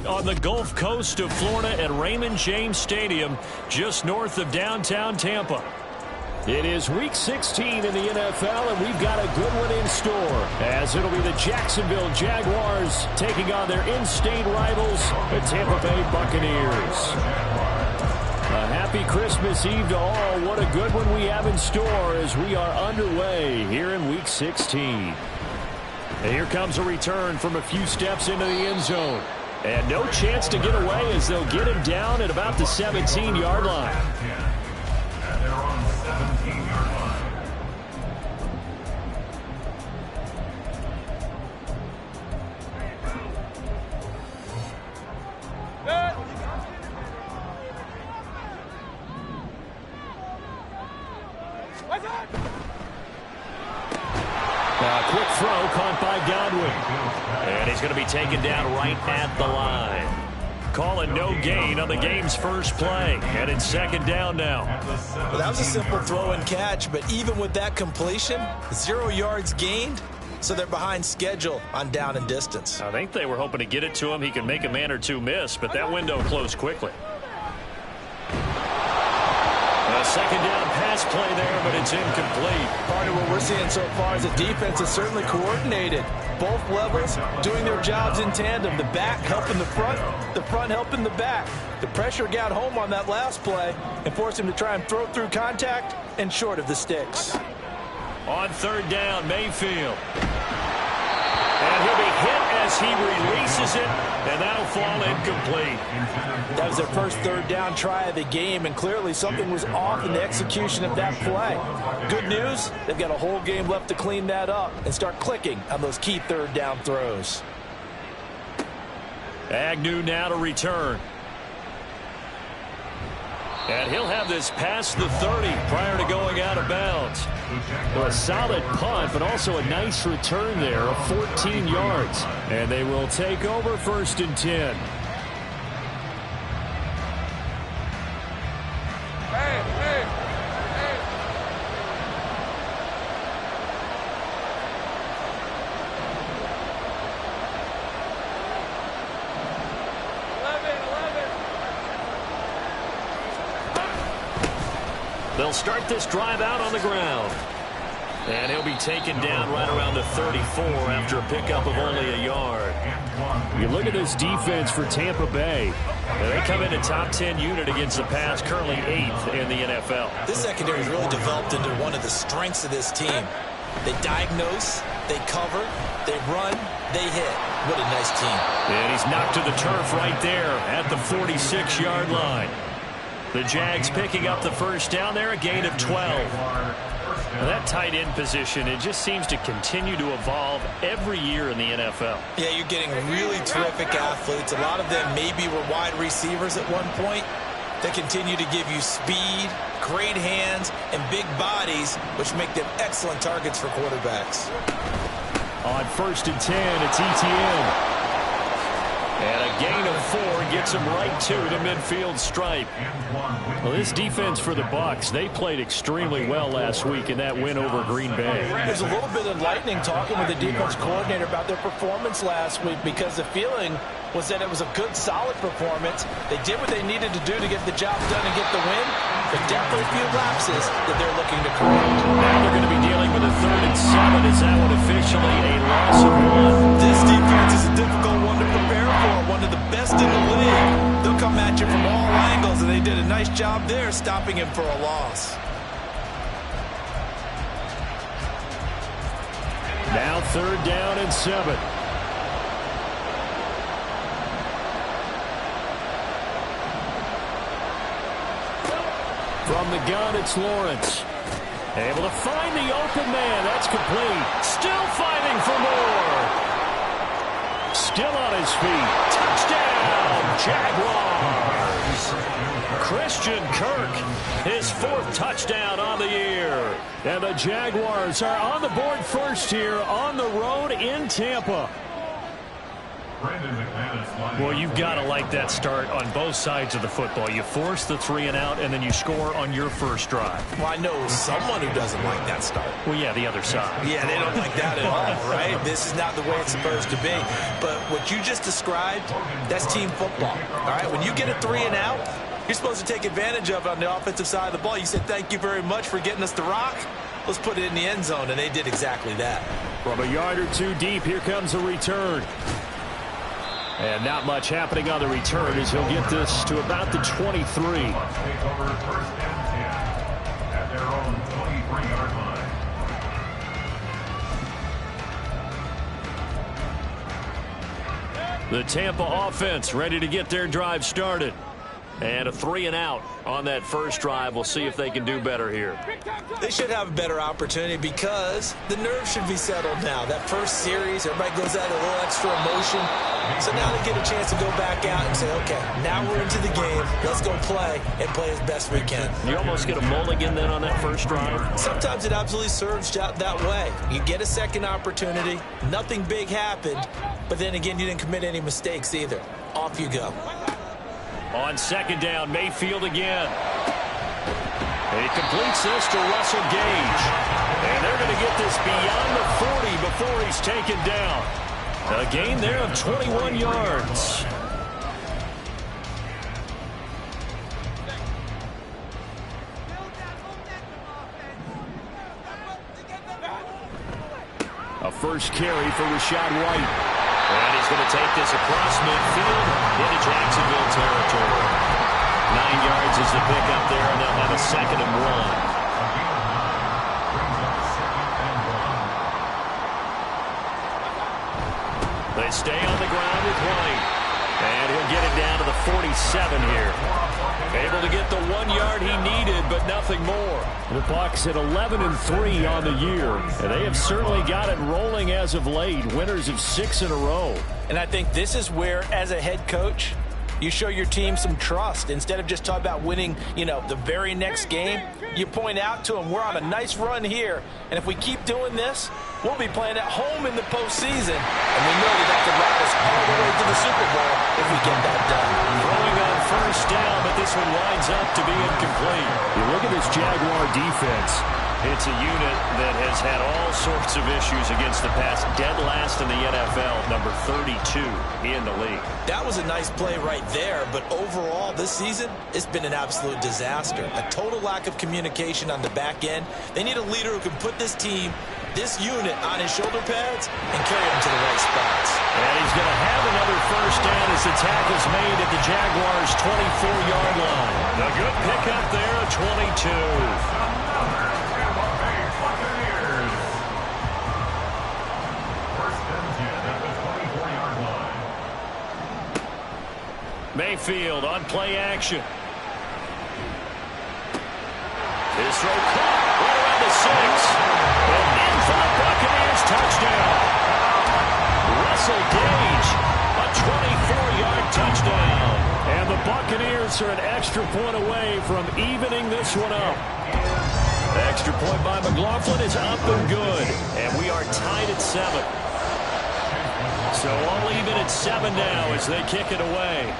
on the Gulf Coast of Florida at Raymond James Stadium, just north of downtown Tampa. It is Week 16 in the NFL, and we've got a good one in store, as it'll be the Jacksonville Jaguars taking on their in-state rivals, the Tampa Bay Buccaneers. A happy Christmas Eve to all. What a good one we have in store as we are underway here in Week 16. And here comes a return from a few steps into the end zone. And no chance to get away as they'll get him down at about the 17-yard line. And they're on the 17-yard line. Quick throw caught by Godwin. And he's going to be taken down right at the line. Calling no gain on the game's first play. And it's second down now. Well, that was a simple throw and catch, but even with that completion, 0 yards gained, so they're behind schedule on down and distance. I think they were hoping to get it to him. He could make a man or two miss, but that window closed quickly. A second down pass play there, but it's incomplete. Part of what we're seeing so far is the defense is certainly coordinated. Both levels doing their jobs in tandem. The back helping the front helping the back. The pressure got home on that last play and forced him to try and throw through contact and short of the sticks. On third down, Mayfield. And he'll be hit as he releases it, and that'll fall incomplete. That was their first third down try of the game, and clearly something was off in the execution of that play. Good news, they've got a whole game left to clean that up and start clicking on those key third down throws. Agnew now to return. And he'll have this past the 30 prior to going out of bounds. Well, a solid punt, but also a nice return there of 14 yards. And they will take over first and 10. They'll start this drive out on the ground. And he'll be taken down right around the 34 after a pickup of only a yard. You look at this defense for Tampa Bay. They come in a top 10 unit against the pass, currently 8th in the NFL. This secondary has really developed into one of the strengths of this team. They diagnose, they cover, they run, they hit. What a nice team. And he's knocked to the turf right there at the 46-yard line. The Jags picking up the first down there, a gain of 12. Now that tight end position, it just seems to continue to evolve every year in the NFL. Yeah, you're getting really terrific athletes. A lot of them maybe were wide receivers at one point. They continue to give you speed, great hands, and big bodies, which make them excellent targets for quarterbacks. On first and 10, it's ETN. And a gain of 4 gets him right to the midfield stripe. Well, this defense for the Bucs, they played extremely well last week in that win over Green Bay. There's a little bit enlightening talking with the defense coordinator about their performance last week, because the feeling was that it was a good, solid performance. They did what they needed to do to get the job done and get the win, but definitely a few lapses that they're looking to correct. Now they're going to be dealing with a 3rd and 7. Is that one officially a loss of 1? This defense is a difficult one to prepare for, one of the best in the league. They'll come at you from all angles, and they did a nice job there stopping him for a loss. Now 3rd down and 7. From the gun, it's Lawrence. Able to find the open man. That's complete. Still fighting for more. Still on his feet. Touchdown, Jaguars. Christian Kirk, his 4th touchdown on the year. And the Jaguars are on the board first here on the road in Tampa. Well, you've got to like that start on both sides of the football. You force the 3 and out, and then you score on your first drive. Well, I know someone who doesn't like that start. Well, yeah, the other side. Yeah, they don't like that at all, right? This is not the way it's supposed to be. But what you just described, that's team football, all right? When you get a 3 and out, you're supposed to take advantage of it on the offensive side of the ball. You said, thank you very much for getting us the rock. Let's put it in the end zone, and they did exactly that. From a yard or two deep, here comes a return. And not much happening on the return as he'll get this to about the 23. Take over 1st and 10 at their own 23-yard line. The Tampa offense ready to get their drive started. And a 3 and out on that first drive. We'll see if they can do better here. They should have a better opportunity because the nerves should be settled now. That first series, everybody goes out a little extra emotion. So now they get a chance to go back out and say, okay, now we're into the game. Let's go play and play as best we can. You almost get a mulligan then on that first drive? Sometimes it absolutely serves that way. You get a second opportunity. Nothing big happened. But then again, you didn't commit any mistakes either. Off you go. On second down, Mayfield again. He completes this to Russell Gage. And they're going to get this beyond the 40 before he's taken down. A gain there of 21 yards. A first carry for Rachaad White. And he's going to take this across midfield into Jacksonville territory. 9 yards is the pickup there, and they'll have a 2nd and 1. They stay on the ground with White. And he'll get it down to the 47 here. Able to get the 1 yard he needed, but nothing more. The Bucs at 11-3 on the year. And they have certainly got it rolling as of late. Winners of 6 in a row. And I think this is where, as a head coach, you show your team some trust. Instead of just talking about winning, the very next game, you point out to them, we're on a nice run here. And if we keep doing this, we'll be playing at home in the postseason. And we know that could rock us all the way to the Super Bowl if we get that done. Throwing on first down, but this one winds up to be incomplete. You look at this Jaguar defense. It's a unit that has had all sorts of issues against the pass. Dead last in the NFL, number 32 in the league. That was a nice play right there, but overall this season, it's been an absolute disaster. A total lack of communication on the back end. They need a leader who can put this team, this unit, on his shoulder pads and carry them to the right spots. And he's going to have another first down as the tackle's made at the Jaguars' 24-yard line. A good pickup there, a 22. Mayfield on play action. His throw caught right around the 6. And in for the Buccaneers, touchdown. Russell Gage, a 24-yard touchdown. And the Buccaneers are an extra point away from evening this one up. The extra point by McLaughlin is up and good. And we are tied at 7. So all even at 7 now as they kick it away.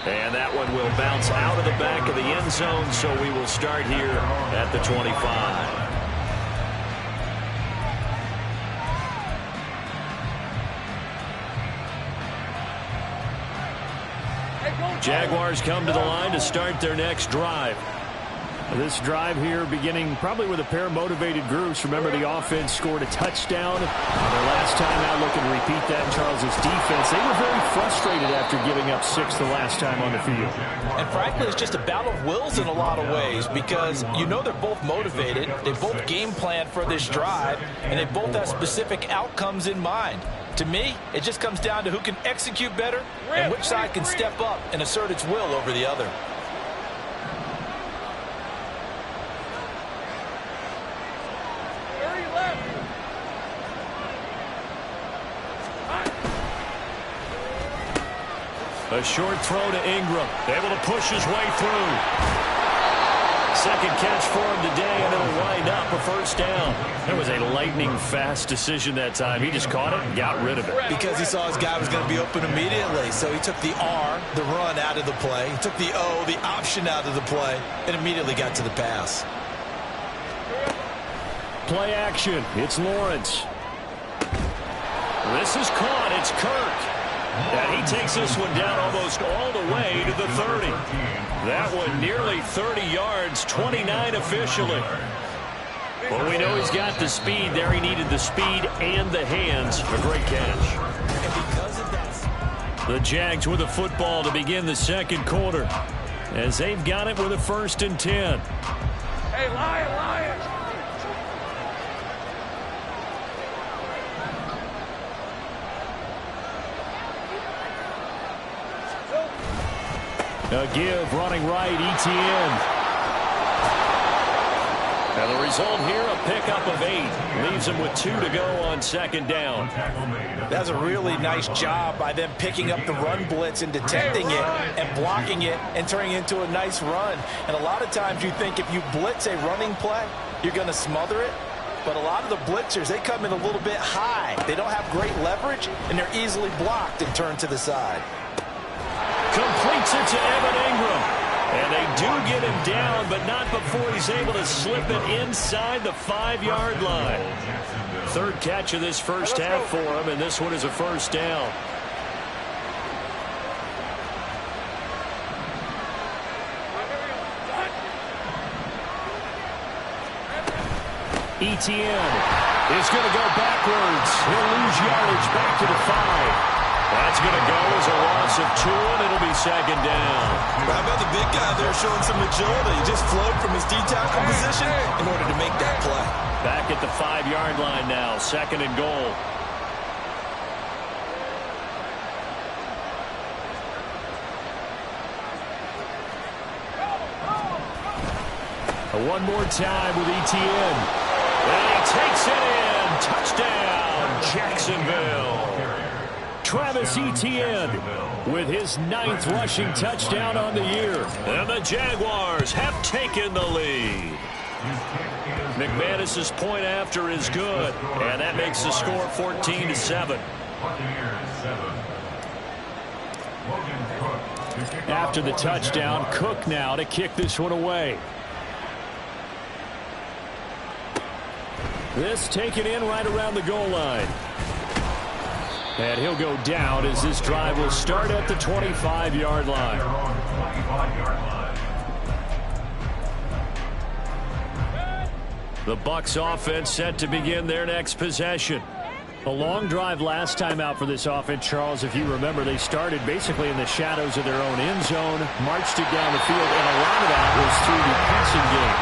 And that one will bounce out of the back of the end zone, so we will start here at the 25. Jaguars come to the line to start their next drive. This drive here beginning probably with a pair of motivated groups. Remember, the offense scored a touchdown. Their last time out, looking to repeat that. Charles's defense, they were very frustrated after giving up 6 the last time on the field. And frankly, it's just a battle of wills in a lot of ways because they're both motivated. They both game plan for this drive, and they both have specific outcomes in mind. To me, it just comes down to who can execute better and which side can step up and assert its will over the other. A short throw to Ingram. Able to push his way through. second catch for him today, and it'll wind up a first down. That was a lightning-fast decision that time. He just caught it and got rid of it. Because he saw his guy was going to be open immediately. So he took the R, the run, out of the play. He took the O, the option, out of the play, and immediately got to the pass. Play action. It's Lawrence. This is caught. It's Kirk. And he takes this one down almost all the way to the 30. That one nearly 30 yards, 29 officially. Well, we know he's got the speed there. He needed the speed and the hands. A great catch. And because of that, the Jags with the football to begin the second quarter, as they've got it with a 1st and 10. Hey, Lion! A give, running right, ETN. And the result here, a pickup of 8. Leaves him with 2 to go on 2nd down. that's a really nice job by them picking up the run blitz and detecting it and blocking it and turning it into a nice run. And a lot of times you think if you blitz a running play, you're going to smother it. But a lot of the blitzers, they come in a little bit high. They don't have great leverage, and they're easily blocked and turned to the side. Completes it to Evan Ingram. And they do get him down, but not before he's able to slip it inside the 5-yard line. 3rd catch of this first half for him, and this one is a first down. ETN is going to go backwards. He'll lose yardage back to the 5. That's going to go as a loss of 2, and it'll be 2nd down. How about the big guy there showing some agility? He just flowed from his D-tackle position in order to make that play. Back at the 5-yard line now, 2nd and goal. One more time with ETN. And he takes it in. Touchdown, Jacksonville. Travis Etienne with his 9th rushing touchdown on the year. And the Jaguars have taken the lead. McManus's point after is good. And that makes the score 14-7. After the touchdown, Cook now to kick this one away. This taken in right around the goal line. And he'll go down as this drive will start at the 25-yard line. The Bucs offense set to begin their next possession. A long drive last time out for this offense, Charles. If you remember, they started basically in the shadows of their own end zone, marched it down the field, and a lot of that was through the passing game.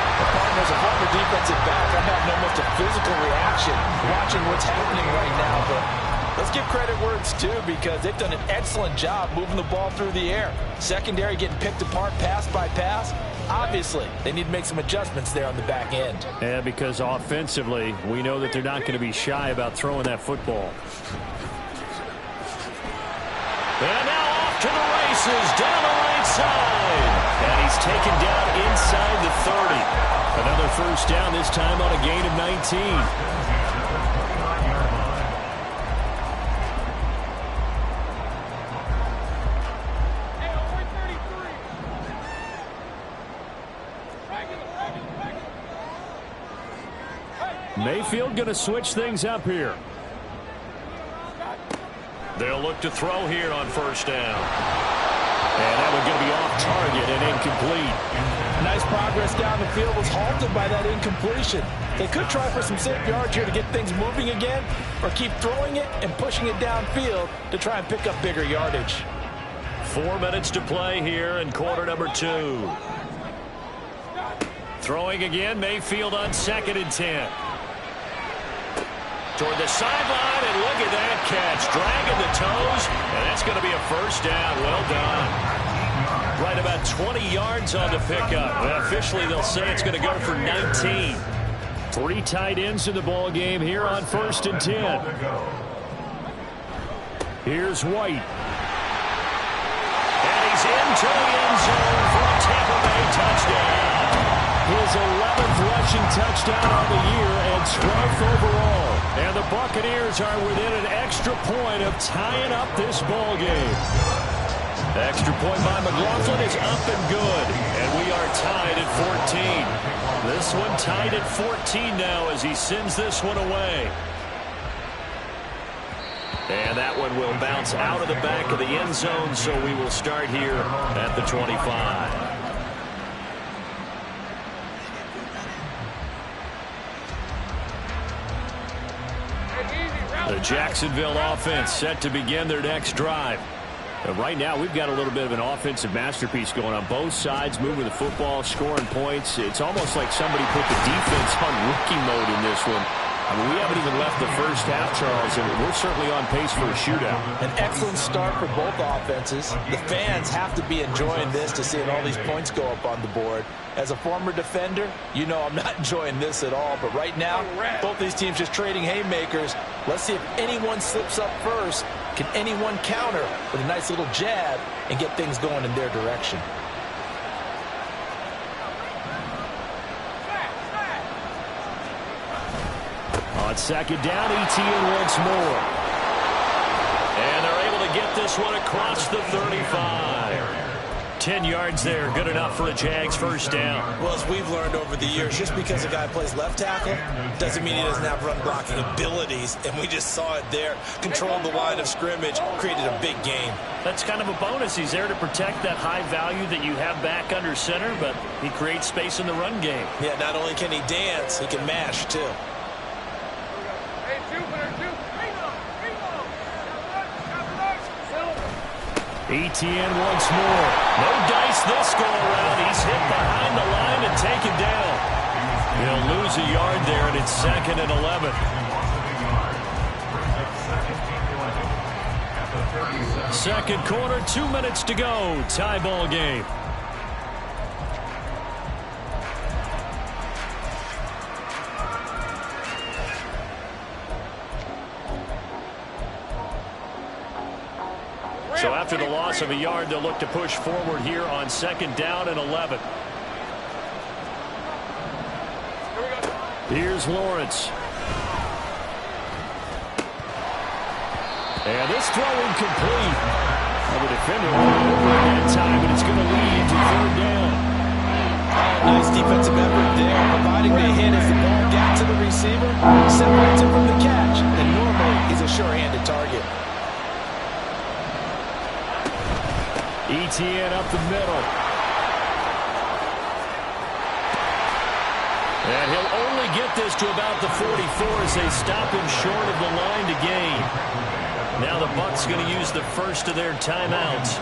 As a former defensive back, I'm having almost a physical reaction watching what's happening right now. But let's give credit where it's due, because they've done an excellent job moving the ball through the air. Secondary getting picked apart pass by pass. Obviously, they need to make some adjustments there on the back end. Yeah, because offensively, we know that they're not going to be shy about throwing that football. And now off to the races, down the right side. And he's taken down inside the 30. Another first down, this time on a gain of 19. Mayfield going to switch things up here. They'll look to throw here on first down. And that one going to be off target and incomplete. Nice progress down the field was halted by that incompletion. They could try for some safe yards here to get things moving again, or keep throwing it and pushing it downfield to try and pick up bigger yardage. 4 minutes to play here in quarter number 2. Throwing again, Mayfield on 2nd and 10. Toward the sideline, and look at that catch. Dragging the toes, and that's going to be a first down. Well done. Right about 20 yards on the pickup. Well, officially, they'll say it's going to go for 19. 3 tight ends in the ball game here on 1st and 10. Here's White. And he's into the end zone for a Tampa Bay touchdown. his 11th rushing touchdown on the year and 12th overall. And the Buccaneers are within an extra point of tying up this ball game. The extra point by McLaughlin is up and good. And we are tied at 14. This one tied at 14 now as he sends this one away. And that one will bounce out of the back of the end zone, so we will start here at the 25. The Jacksonville offense set to begin their next drive. Right now, we've got a little bit of an offensive masterpiece going on both sides, moving the football, scoring points. It's almost like somebody put the defense on rookie mode in this one. I mean, we haven't even left the first half, Charles, and we're certainly on pace for a shootout. An excellent start for both offenses. The fans have to be enjoying this to seeing all these points go up on the board. As a former defender, you know I'm not enjoying this at all. But right now, both these teams just trading haymakers. Let's see if anyone slips up first. Can anyone counter with a nice little jab and get things going in their direction? On second down, Etienne once more. And they're able to get this one across the 35. 10 yards there, good enough for a Jags first down. Well, as we've learned over the years, just because a guy plays left tackle doesn't mean he doesn't have run blocking abilities, and we just saw it there. Controlled the line of scrimmage, created a big gain. That's kind of a bonus. He's there to protect that high value that you have back under center, but he creates space in the run game. Yeah, not only can he dance, he can mash, too. Etienne once more. No dice this go around. He's hit behind the line and taken down. He'll lose a yard there, and it's 2nd and 11. Second quarter, 2 minutes to go. Tie ball game. So after the loss of a yard, they'll look to push forward here on 2nd down and 11. Here's Lawrence. And this throw incomplete. The defender went over that time, and it's going to lead to 3rd down. Nice defensive effort there, providing the hit as the ball got to the receiver, separates him from the catch, and normally he's a sure-handed target. Etienne up the middle. And he'll only get this to about the 44 as they stop him short of the line to gain. Now the Bucs going to use the first of their timeouts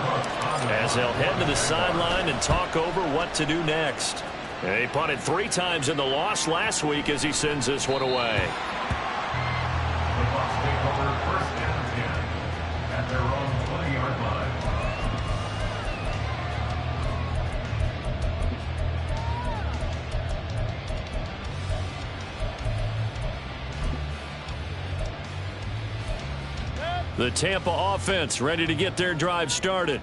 as they'll head to the sideline and talk over what to do next. They punted 3 times in the loss last week as he sends this one away. The Bucs take over 1st and 10 at their own 20-yard line. The Tampa offense ready to get their drive started.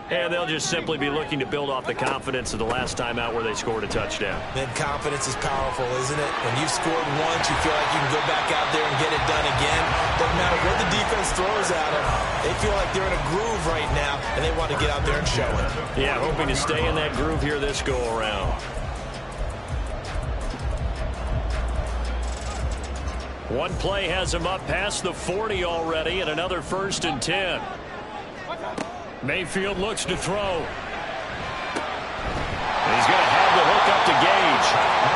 And they'll just simply be looking to build off the confidence of the last time out where they scored a touchdown. Then confidence is powerful, isn't it? When you've scored once, you feel like you can go back out there and get it done again. Doesn't matter what the defense throws at them. They feel like they're in a groove right now, and they want to get out there and show it. Yeah, hoping to stay in that groove here this go-around. One play has him up past the 40 already, and another 1st and 10. Mayfield looks to throw. He's going to have the hook up to Gage.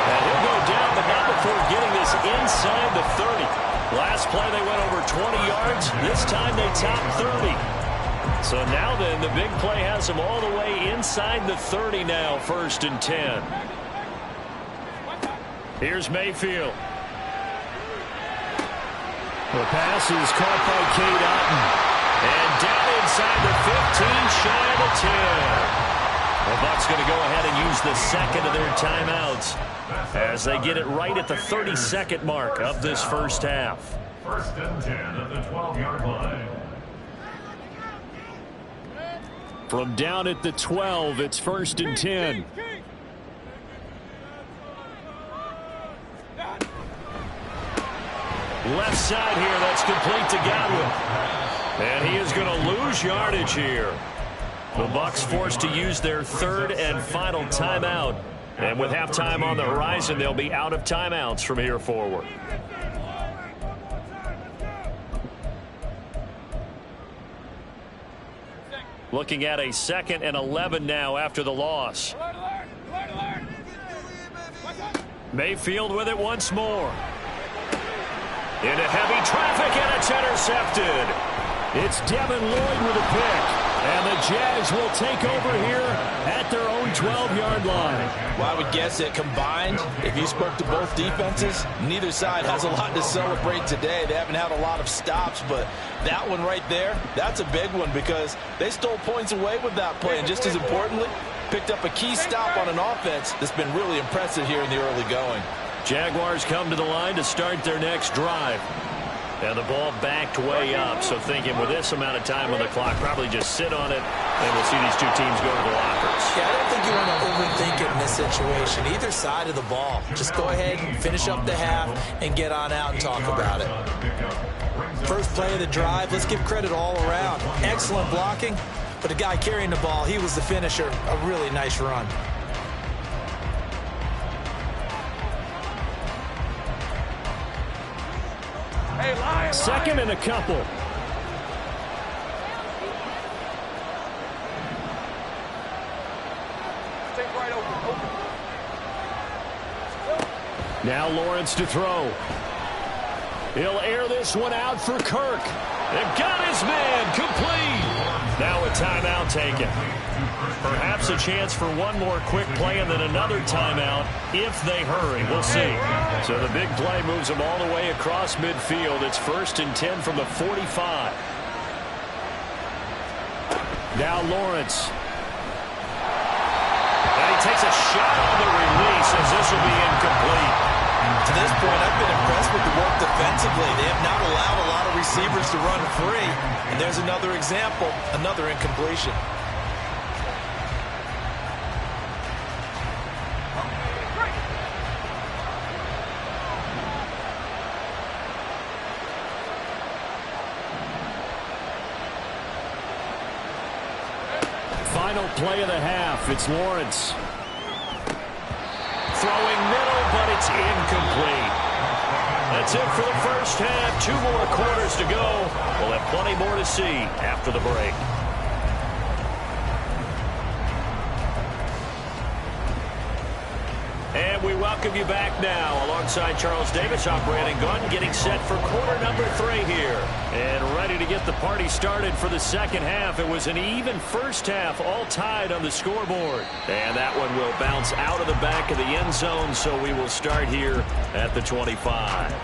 And he'll go down, but not before getting this inside the 30. Last play they went over 20 yards. This time they topped 30. So now then, the big play has them all the way inside the 30 now, 1st and 10. Here's Mayfield. The pass is caught by Cade Otton. And down inside the 15, shy of the 10. The Bucs going to go ahead and use the 2nd of their timeouts as they get it right at the 32nd mark of this first half. 1st and 10 at the 12-yard line. From down at the 12, it's 1st and 10. Left side here, that's complete to Godwin. And he is going to lose yardage here. The Bucs forced to use their third and final timeout. And with halftime on the horizon, they'll be out of timeouts from here forward. Looking at a 2nd and 11 now after the loss. Mayfield with it once more. Into heavy traffic, and it's intercepted. It's Devin Lloyd with a pick. And the Jags will take over here at their own 12-yard line. Well, I would guess that combined, if you spoke to both defenses, neither side has a lot to celebrate today. They haven't had a lot of stops, but that one right there, that's a big one because they stole points away with that play. And just as importantly, picked up a key stop on an offense that's been really impressive here in the early going. Jaguars come to the line to start their next drive. And the ball backed way up, so thinking with this amount of time on the clock, probably just sit on it, and we'll see these two teams go to the lockers. Yeah, I don't think you want to overthink it in this situation. Either side of the ball. Just go ahead and finish up the half and get on out and talk about it. First play of the drive, let's give credit all around. Excellent blocking, but the guy carrying the ball, he was the finisher. A really nice run. Second and a couple. Now Lawrence to throw. He'll air this one out for Kirk. And got his man complete. Now a timeout taken. Perhaps a chance for one more quick play and then another timeout if they hurry. We'll see. So the big play moves them all the way across midfield. It's 1st and 10 from the 45. Now Lawrence. And he takes a shot on the release as this will be incomplete. To this point, I've been impressed with the work defensively. They have not allowed a lot of receivers to run free. And there's another example, another incompletion. Final play of the half. It's Lawrence. Throwing middle, but it's incomplete. That's it for the first half. 2 more quarters to go. We'll have plenty more to see after the break. And we welcome you back now alongside Charles Davis. I'm Brandon Gunn getting set for quarter number 3 here. And ready to get the party started for the second half. It was an even first half, all tied on the scoreboard. And that one will bounce out of the back of the end zone, so we will start here at the 25.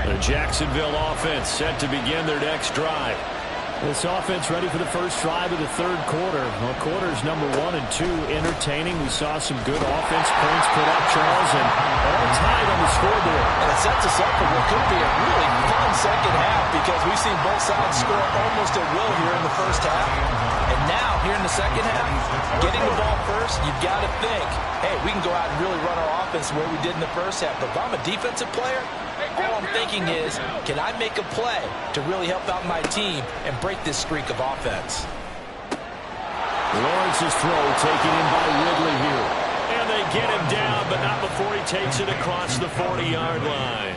The Jacksonville offense set to begin their next drive. This offense ready for the first drive of the third quarter. Well, quarters number 1 and 2 entertaining. We saw some good offense points put up, Charles, and all tied on the scoreboard. And it sets us up for what could be a really fun second half because we've seen both sides score almost at will here in the first half. And now, here in the second half, getting the ball first, you've got to think, hey, we can go out and really run our offense the way we did in the first half. But if I'm a defensive player, all I'm thinking is, can I make a play to really help out my team and break this streak of offense? Lawrence's throw taken in by Ridley here. And they get him down, but not before he takes it across the 40-yard line.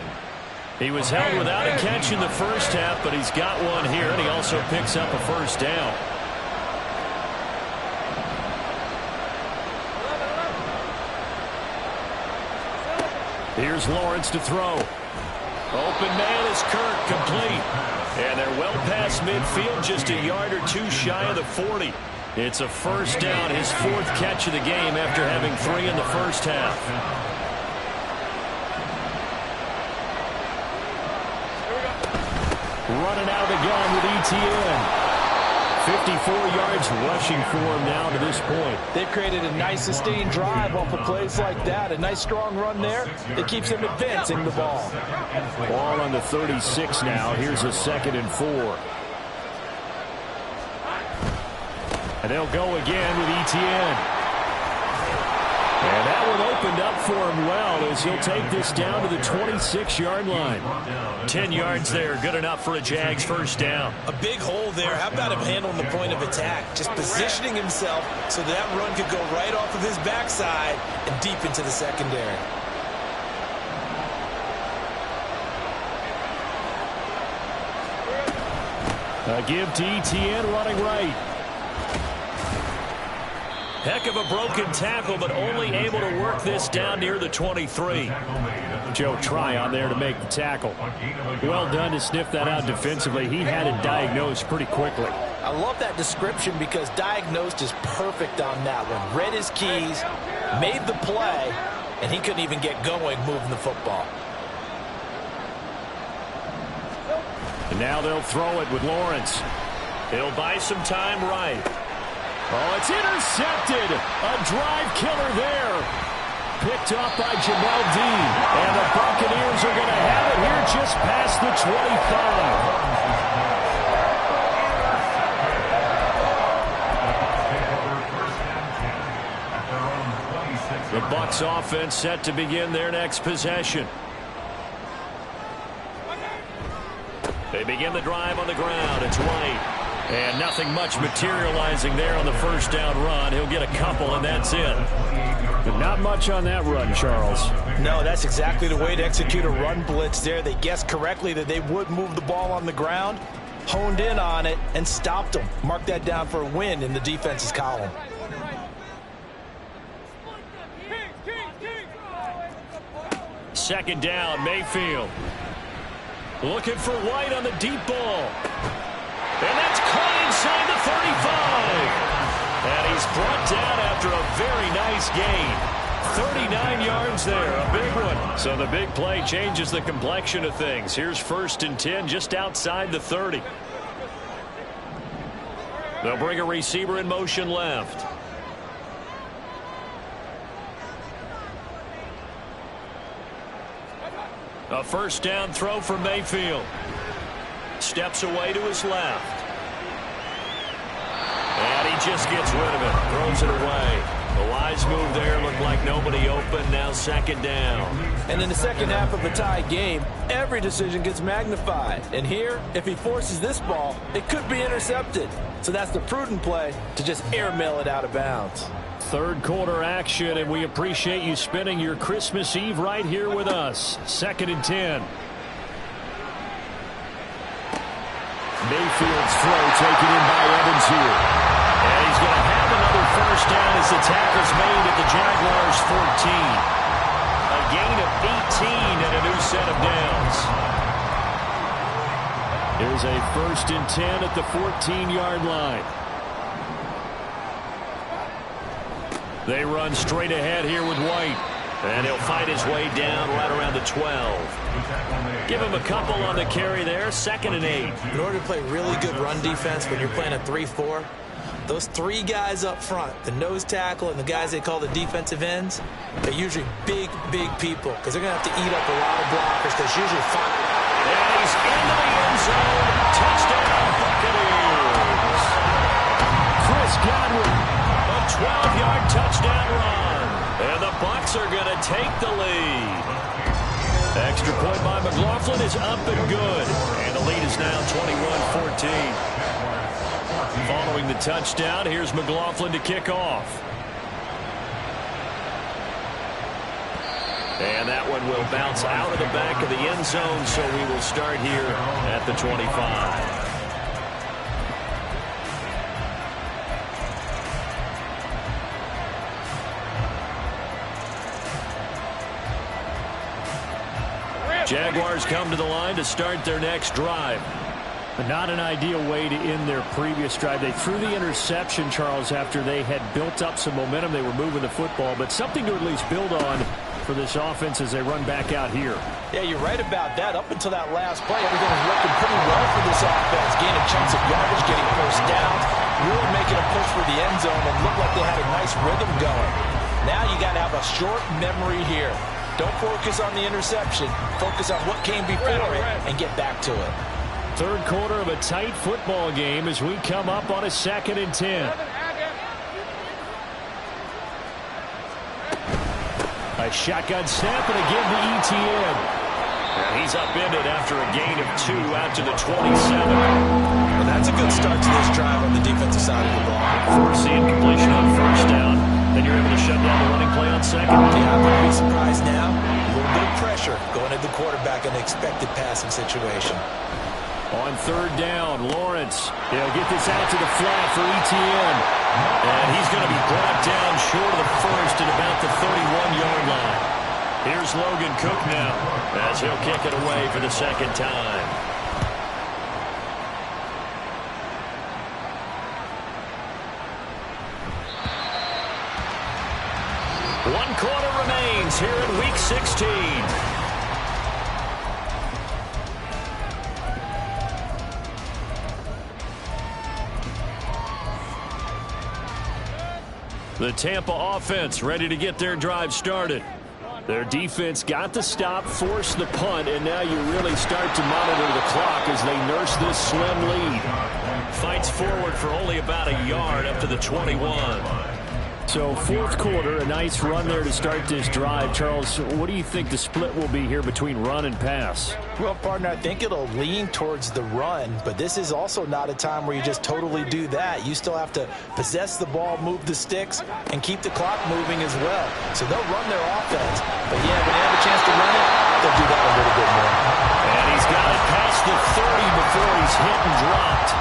He was held without a catch in the first half, but he's got one here, and he also picks up a first down. Here's Lawrence to throw. Open man is Kirk, complete. And they're well past midfield, just a yard or 2 shy of the 40. It's a first down, his 4th catch of the game after having 3 in the first half. Running out of the gun with ETN. 54 yards rushing for him now to this point. They've created a nice sustained drive off of plays like that. A nice strong run there. It keeps them advancing the ball. Ball on the 36 now. Here's a 2nd and 4. And they'll go again with Etienne. And that one opened up for him well as he'll take this down to the 26-yard line. 10 yards there, good enough for a Jags first down. A big hole there. How about him handling the point of attack? Just positioning himself so that run could go right off of his backside and deep into the secondary. A give to Etienne running right. Heck of a broken tackle, but only able to work this down near the 23. Joe Tryon there to make the tackle. Well done to sniff that out defensively. He had it diagnosed pretty quickly. I love that description because diagnosed is perfect on that one. Read his keys, made the play, and he couldn't even get going moving the football. And now they'll throw it with Lawrence. He'll buy some time right. Oh, it's intercepted. A drive killer there. Picked off by Jamel Dean. And the Buccaneers are going to have it here just past the 25. The Bucs offense set to begin their next possession. They begin the drive on the ground. It's White. And nothing much materializing there on the first down run. He'll get a couple, and that's it. But not much on that run, Charles. No, that's exactly the way to execute a run blitz there. They guessed correctly that they would move the ball on the ground, honed in on it, and stopped them. Mark that down for a win in the defense's column. Second down, Mayfield. Looking for White on the deep ball. And that's caught inside the 35. And he's brought down after a very nice gain. 39 yards there, a big one. So the big play changes the complexion of things. Here's 1st and 10 just outside the 30. They'll bring a receiver in motion left. A first down throw for Mayfield. Steps away to his left. And he just gets rid of it. Throws it away. A wise move there. Looked like nobody open. Now 2nd down. And in the second half of a tie game, every decision gets magnified. And here, if he forces this ball, it could be intercepted. So that's the prudent play to just airmail it out of bounds. Third quarter action, and we appreciate you spending your Christmas Eve right here with us. 2nd and 10. Mayfield's throw taken in by Evans here. And he's going to have another first down as the tackle's made at the Jaguars' 14. A gain of 18 and a new set of downs. Here's a 1st and 10 at the 14-yard line. They run straight ahead here with White. And he'll fight his way down right around the 12. Give him a couple on the carry there. 2nd and 8. In order to play really good run defense when you're playing a 3-4, those 3 guys up front, the nose tackle and the guys they call the defensive ends, they're usually big people because they're going to have to eat up a lot of blockers because usually 5. And he's into the end zone. Touchdown, Buccaneers. Chris Godwin, a 12-yard touchdown run. And the Bucs are going to take the lead. Extra point by McLaughlin is up and good. And the lead is now 21-14. Following the touchdown, here's McLaughlin to kick off. And that one will bounce out of the back of the end zone, so we will start here at the 25. Jaguars come to the line to start their next drive. But not an ideal way to end their previous drive. They threw the interception, Charles, after they had built up some momentum. They were moving the football, but something to at least build on for this offense as they run back out here. Yeah, you're right about that. Up until that last play, everything was working pretty well for this offense. Gaining chunks of yardage, getting first downs, really making a push for the end zone, and looked like they had a nice rhythm going. Now you got to have a short memory here. Don't focus on the interception. Focus on what came before it and get back to it. Third quarter of a tight football game as we come up on a 2nd and 10. A shotgun snap and again to ETN. And he's upended after a gain of 2 out to the 27. Well, that's a good start to this drive on the defensive side of the ball. Force the incompletion on first down. Then you're able to shut down the running play on second. Yeah, I'm going to be surprised now. A little bit of pressure going at the quarterback in an expected passing situation. On third down, Lawrence. He'll get this out to the flat for ETN. And he's going to be brought down short of the first at about the 31-yard line. Here's Logan Cook now as he'll kick it away for the second time. One quarter remains here in Week 16. The Tampa offense ready to get their drive started. Their defense got the stop, forced the punt, and now you really start to monitor the clock as they nurse this slim lead. Fights forward for only about a yard up to the 21. So fourth quarter, a nice run there to start this drive. Charles, what do you think the split will be here between run and pass? Well, partner, I think it'll lean towards the run, but this is also not a time where you just totally do that. You still have to possess the ball, move the sticks, and keep the clock moving as well. So they'll run their offense, but yeah, when they have a chance to run it, they'll do that a little bit more. And he's got it past the 30 before he's hit and dropped.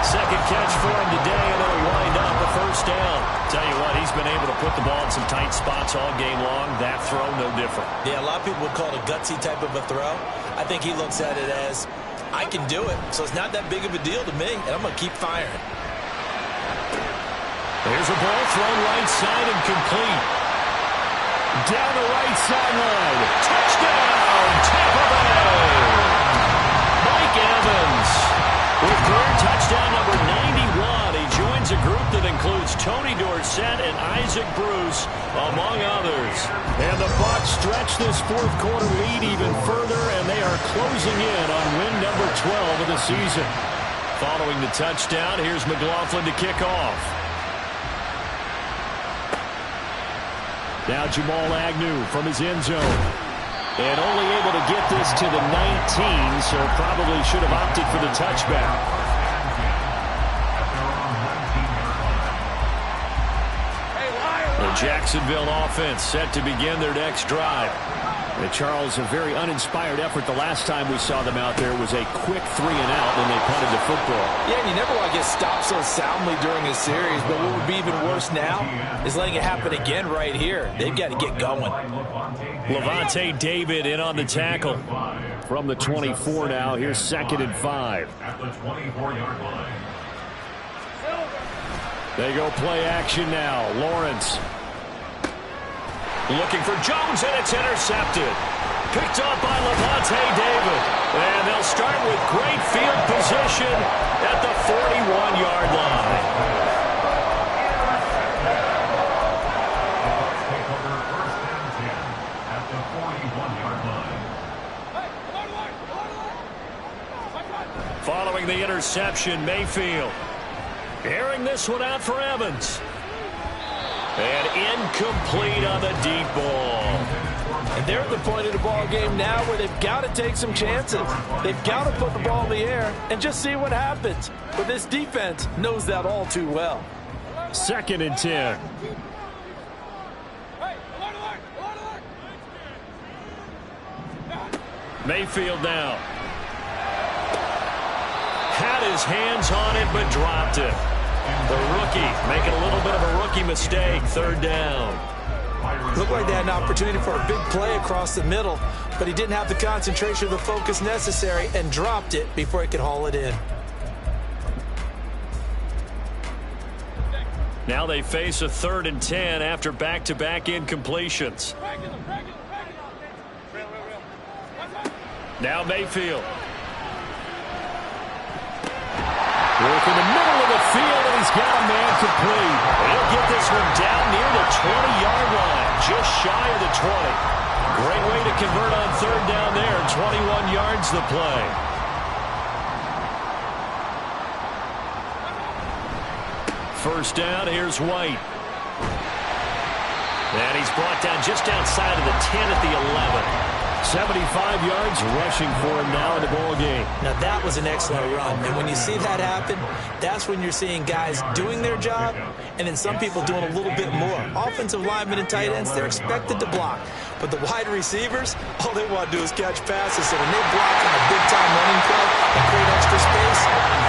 Second catch for him today, and it'll wind up a first down. Tell you what, he's been able to put the ball in some tight spots all game long. That throw, no different. Yeah, a lot of people would call it a gutsy type of a throw. I think he looks at it as, I can do it, so it's not that big of a deal to me, and I'm going to keep firing. There's a ball thrown right side and complete. Down the right sideline. Touchdown, Tampa Bay! Mike Evans with career touchdown number 91. He joins a group that includes Tony Dorsett and Isaac Bruce, among others. And the Bucs stretch this fourth quarter lead even further, and they are closing in on win number 12 of the season. Following the touchdown, here's McLaughlin to kick off. Now Jamal Agnew from his end zone. And only able to get this to the 19, so probably should have opted for the touchback. The Jacksonville offense set to begin their next drive. And Charles, a very uninspired effort the last time we saw them out there was a quick 3-and-out when they punted the football. Yeah, and you never want to get stopped so soundly during a series, but what would be even worse now is letting it happen again right here. They've got to get going. Levante David in on the tackle. From the 24 now, here's 2nd and 5. At the 24-yard line. They go play action now. Lawrence looking for Jones, and it's intercepted. Picked up by Levante David. And they'll start with great field position at the 41-yard line. Take over 1st and 10 at the 41-yard line. Following the interception, Mayfield airing this one out for Evans. And incomplete on the deep ball. And they're at the point of the ball game now where they've got to take some chances. They've got to put the ball in the air and just see what happens. But this defense knows that all too well. 2nd and 10. Mayfield now. Had his hands on it but dropped it. The rookie making a little bit of a rookie mistake. 3rd down. Looked like they had an opportunity for a big play across the middle, but he didn't have the concentration or the focus necessary and dropped it before he could haul it in. Now they face a 3rd and 10 after back-to-back incompletions. Now Mayfield. Work in the middle of the field, and he's got a man complete. He'll get this one down near the 20-yard line, just shy of the 20. Great way to convert on 3rd down there. 21 yards the play. First down, here's White. And he's brought down just outside of the 10 at the 11. 75 yards rushing for him now in the ball game. Now that was an excellent run, and when you see that happen, that's when you're seeing guys doing their job and then some people doing a little bit more. Offensive linemen and tight ends, they're expected to block, but the wide receivers, all they want to do is catch passes. So when they block on a big-time running play and create extra space,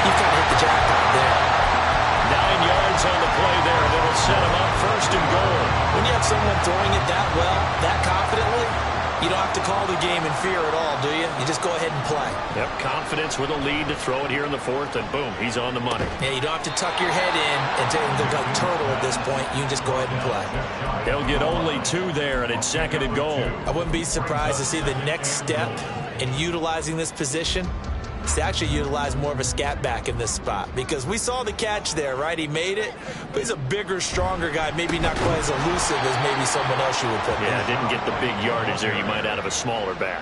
you kind of hit the jackpot there. 9 yards on the play there, and it'll set him up first and goal. When you have someone throwing it that well, that confidently, you don't have to call the game in fear at all, do you? You just go ahead and play. Yep, confidence with a lead to throw it here in the fourth, and boom, he's on the money. Yeah, you don't have to tuck your head in and look like a turtle at this point. You can just go ahead and play. He'll get only 2 there, and it's second and goal. I wouldn't be surprised to see the next step in utilizing this position is to actually utilize more of a scat back in this spot, because we saw the catch there, right? He made it, but he's a bigger, stronger guy, maybe not quite as elusive as maybe someone else you would put in. Yeah, didn't get the big yardage there you might out of a smaller back.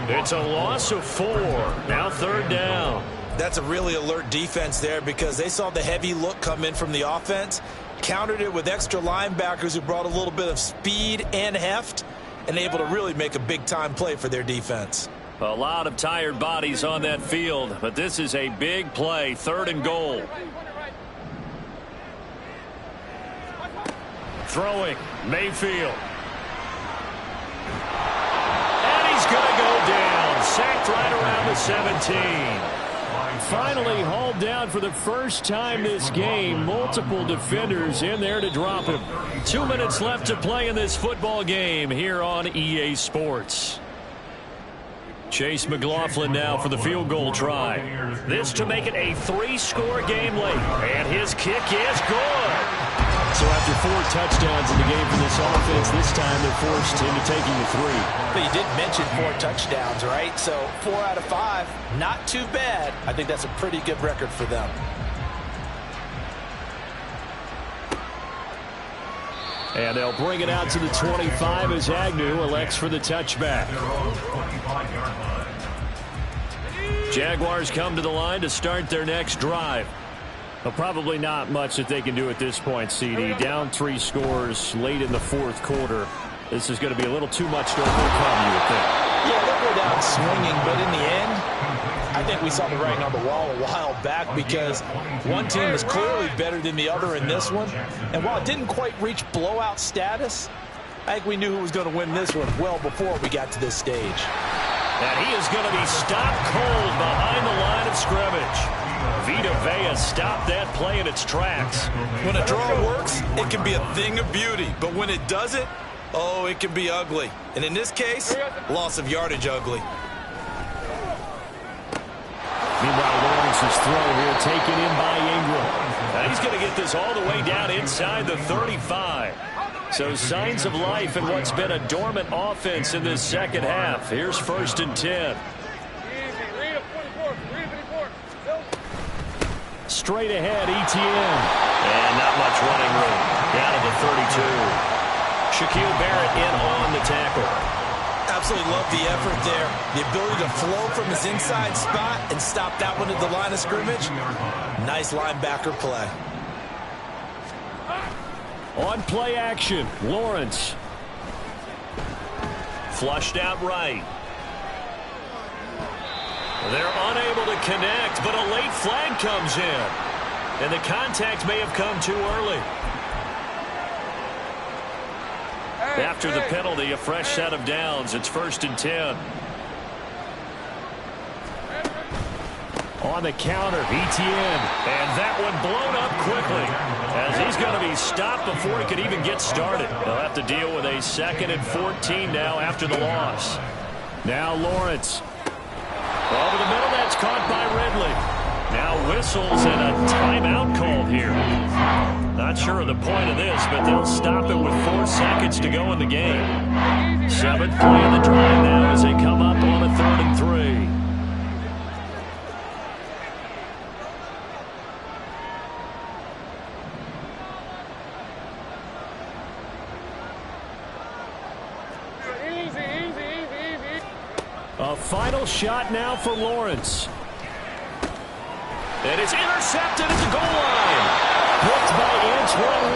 It's a loss of 4. Now third down. That's a really alert defense there, because they saw the heavy look come in from the offense, countered it with extra linebackers who brought a little bit of speed and heft, and able to really make a big-time play for their defense. A lot of tired bodies on that field, but this is a big play, third and goal. Throwing, Mayfield. And he's going to go down, sacked right around the 17. Finally hauled down for the first time this game. Multiple defenders in there to drop him. 2 minutes left to play in this football game here on EA Sports. Chase McLaughlin now for the field goal try. This to make it a 3-score game late. And his kick is good. So after 4 touchdowns in the game for this offense, this time they're forced into taking the 3. But you did mention 4 touchdowns, right? So 4 out of 5, not too bad. I think that's a pretty good record for them. And they'll bring it out to the 25 as Agnew elects for the touchback. Jaguars come to the line to start their next drive. Well, probably not much that they can do at this point, CD. Down 3 scores late in the fourth quarter. This is going to be a little too much to overcome, you would think. Yeah, they'll go down swinging, but in the end, I think we saw the writing on the wall a while back, because one team is clearly better than the other in this one. And while it didn't quite reach blowout status, I think we knew who was going to win this one well before we got to this stage. And he is going to be stopped cold behind the line of scrimmage. Vita Vea stopped that play in its tracks. When a draw works, it can be a thing of beauty. But when it doesn't, oh, it can be ugly. And in this case, loss of yardage ugly. Meanwhile, Lawrence's throw here taken in by Ingram. Now he's going to get this all the way down inside the 35. So signs of life in what's been a dormant offense in this second half. Here's first and 10. Straight ahead, Etienne. And not much running room. Down to the 32. Shaquille Barrett in on the tackle. Absolutely love the effort there. The ability to flow from his inside spot and stop that one at the line of scrimmage. Nice linebacker play. On play action, Lawrence. Flushed out right. They're unable to connect, but a late flag comes in. And the contact may have come too early. After the penalty, a fresh set of downs. It's first and 10. On the counter, Etienne. And that one blown up quickly, as he's going to be stopped before he could even get started. They'll have to deal with a 2nd and 14 now after the loss. Now Lawrence. Over the middle, that's caught by Ridley. Now whistles and a timeout called here. Not sure of the point of this, but they'll stop it with 4 seconds to go in the game. 7th play of the drive now as they come up on a 3rd and 3. A final shot now for Lawrence. And it's intercepted at the goal line. Blocked by Antoine.